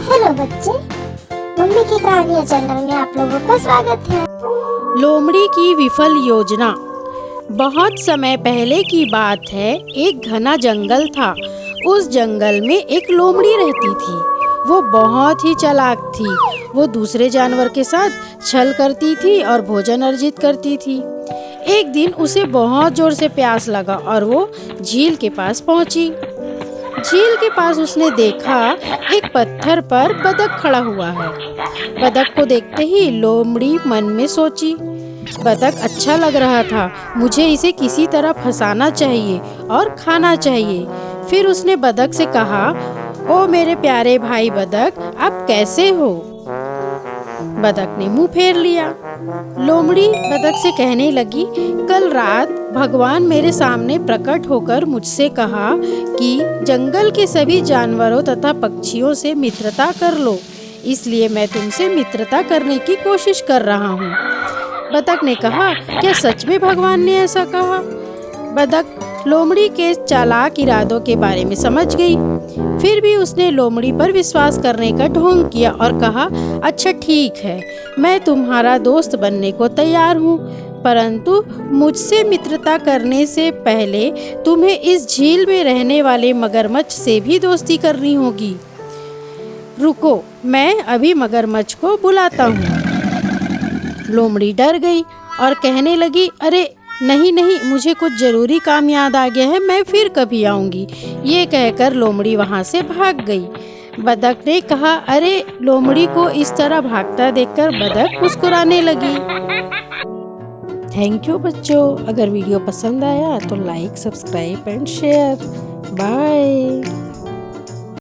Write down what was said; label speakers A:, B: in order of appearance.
A: Hello बच्चे, mummy की कहानियाँ चैनल में आप लोगों का स्वागत है।
B: लोमड़ी की विफल योजना। बहुत समय पहले की बात है। एक घना जंगल था। उस जंगल में एक लोमड़ी रहती थी। वो बहुत ही चालाक थी। वो दूसरे जानवर के साथ छल करती थी और भोजन अर्जित करती थी। एक दिन उसे बहुत जोर से प्यास लगा और वो झील के पास पहुंची। झील के पास उसने देखा एक पत्थर पर बतख खड़ा हुआ है। बतख को देखते ही लोमड़ी मन में सोची, बतख अच्छा लग रहा था, मुझे इसे किसी तरह फंसाना चाहिए और खाना चाहिए। फिर उसने बतख से कहा, ओ मेरे प्यारे भाई बतख, आप कैसे हो? बतख ने मुंह फेर लिया। लोमड़ी बतख से कहने लगी, कल रात भगवान मेरे सामने प्रकट होकर मुझसे कहा कि जंगल के सभी जानवरों तथा पक्षियों से मित्रता कर लो, इसलिए मैं तुमसे मित्रता करने की कोशिश कर रहा हूँ। बतख ने कहा, क्या सच में भगवान ने ऐसा कहा? बतख लोमड़ी के चालाक इरादों के बारे में समझ गई। फिर भी उसने लोमड़ी पर विश्वास करने का ढोंग किया और कहा, अच्छा ठीक है, मैं तुम्हारा दोस्त बनने को तैयार हूँ, परंतु मुझसे मित्रता करने से पहले तुम्हें इस झील में रहने वाले मगरमच्छ से भी दोस्ती करनी होगी। रुको, मैं अभी मगरमच्छ को बुलाता हूँ। लोमड़ी डर गई और कहने लगी, अरे नहीं नहीं, मुझे कुछ जरूरी काम याद आ गया है, मैं फिर कभी आऊंगी। ये कहकर लोमड़ी वहां से भाग गई। बतख ने कहा, अरे लोमड़ी को इस तरह भागता देखकर बतख मुस्कुराने लगी। थैंक यू बच्चों। अगर वीडियो पसंद आया तो like, subscribe and share. Bye.